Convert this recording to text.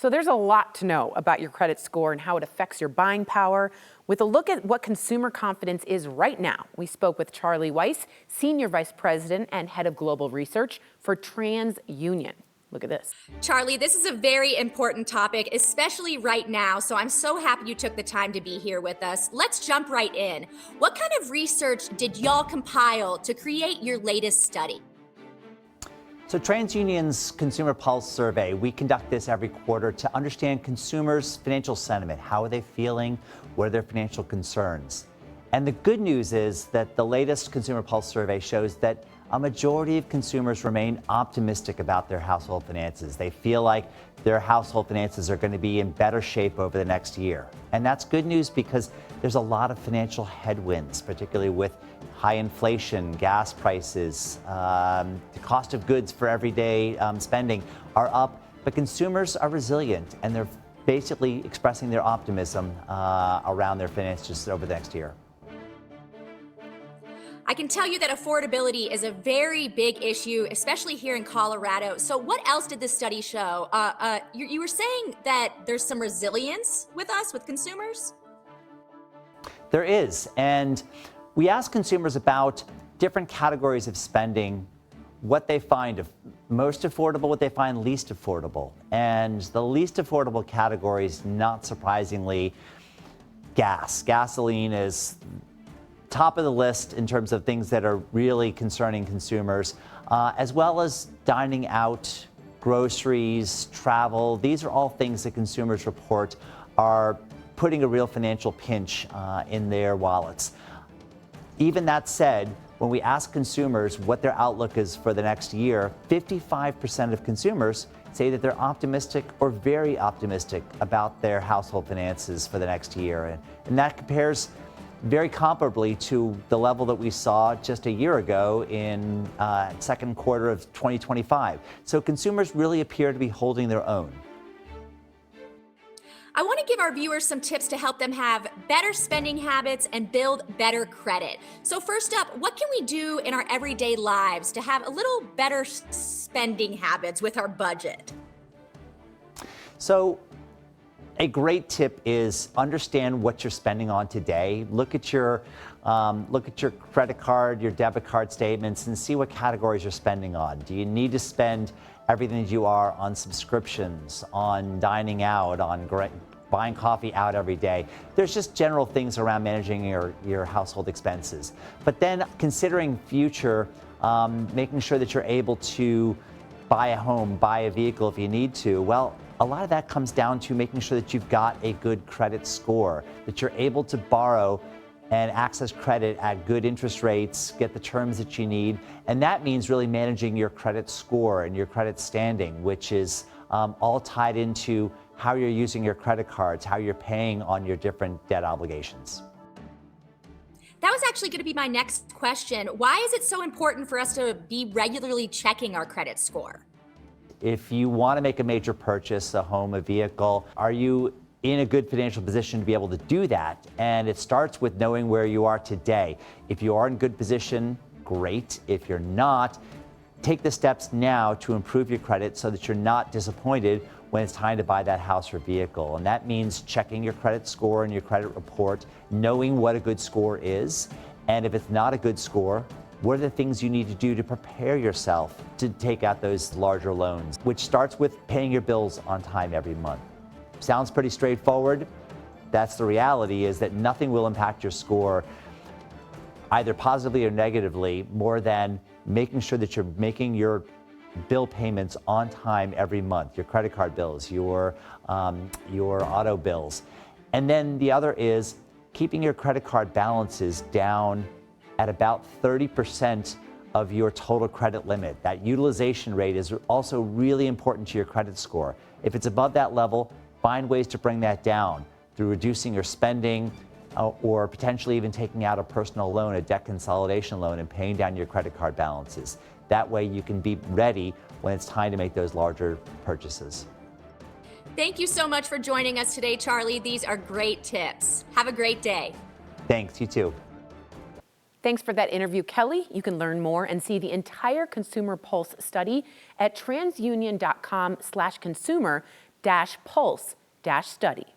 So there's a lot to know about your credit score and how it affects your buying power. With a look at what consumer confidence is right now, we spoke with Charlie Weiss, Senior Vice President and Head of Global Research for TransUnion. Look at this. Charlie, this is a very important topic, especially right now, so I'm so happy you took the time to be here with us. Let's jump right in. What kind of research did y'all compile to create your latest study? So TransUnion's Consumer Pulse Survey, we conduct this every quarter to understand consumers' financial sentiment. How are they feeling? What are their financial concerns? And the good news is that the latest Consumer Pulse Survey shows that a majority of consumers remain optimistic about their household finances. They feel like their household finances are going to be in better shape over the next year. And that's good news because there's a lot of financial headwinds, particularly with high inflation, gas prices, the cost of goods for everyday spending are up, but consumers are resilient and they're basically expressing their optimism around their finances over the next year. I can tell you that affordability is a very big issue, especially here in Colorado. So what else did this study show? You were saying that there's some resilience with consumers? There is, and we asked consumers about different categories of spending, what they find most affordable, what they find least affordable. And the least affordable categories, not surprisingly, gas. Gasoline is top of the list in terms of things that are really concerning consumers, as well as dining out, groceries, travel. These are all things that consumers report are putting a real financial pinch in their wallets. Even that said, when we ask consumers what their outlook is for the next year, 55% of consumers say that they're optimistic or very optimistic about their household finances for the next year. And that compares very comparably to the level that we saw just a year ago in second quarter of 2025. So consumers really appear to be holding their own. I want to give our viewers some tips to help them have better spending habits and build better credit. So first up, what can we do in our everyday lives to have a little better spending habits with our budget? So a great tip is understand what you're spending on today. Look at your credit card, your debit card statements, and see what categories you're spending on. Do you need to spend everything that you are on subscriptions, on dining out, on buying coffee out every day? There's just general things around managing your household expenses. But then considering future, making sure that you're able to buy a home, buy a vehicle if you need to. Well, a lot of that comes down to making sure that you've got a good credit score, that you're able to borrow and access credit at good interest rates, get the terms that you need. And that means really managing your credit score and your credit standing, which is all tied into how you're using your credit cards, how you're paying on your different debt obligations. That was actually going to be my next question. Why is it so important for us to be regularly checking our credit score? If you want to make a major purchase, a home, a vehicle, are you in a good financial position to be able to do that? And it starts with knowing where you are today. If you are in good position, great. If you're not, take the steps now to improve your credit so that you're not disappointed when it's time to buy that house or vehicle. And that means checking your credit score and your credit report, knowing what a good score is. And if it's not a good score, what are the things you need to do to prepare yourself to take out those larger loans, which starts with paying your bills on time every month. Sounds pretty straightforward. That's the reality, is that nothing will impact your score either positively or negatively more than making sure that you're making your bill payments on time every month, your credit card bills, your auto bills. And then the other is keeping your credit card balances down at about 30% of your total credit limit. That utilization rate is also really important to your credit score. If it's above that level, find ways to bring that down through reducing your spending or potentially even taking out a personal loan, a debt consolidation loan, and paying down your credit card balances. That way you can be ready when it's time to make those larger purchases. Thank you so much for joining us today, Charlie. These are great tips. Have a great day. Thanks, you too. Thanks for that interview, Kelly. You can learn more and see the entire Consumer Pulse study at transunion.com/consumer. pulse-study.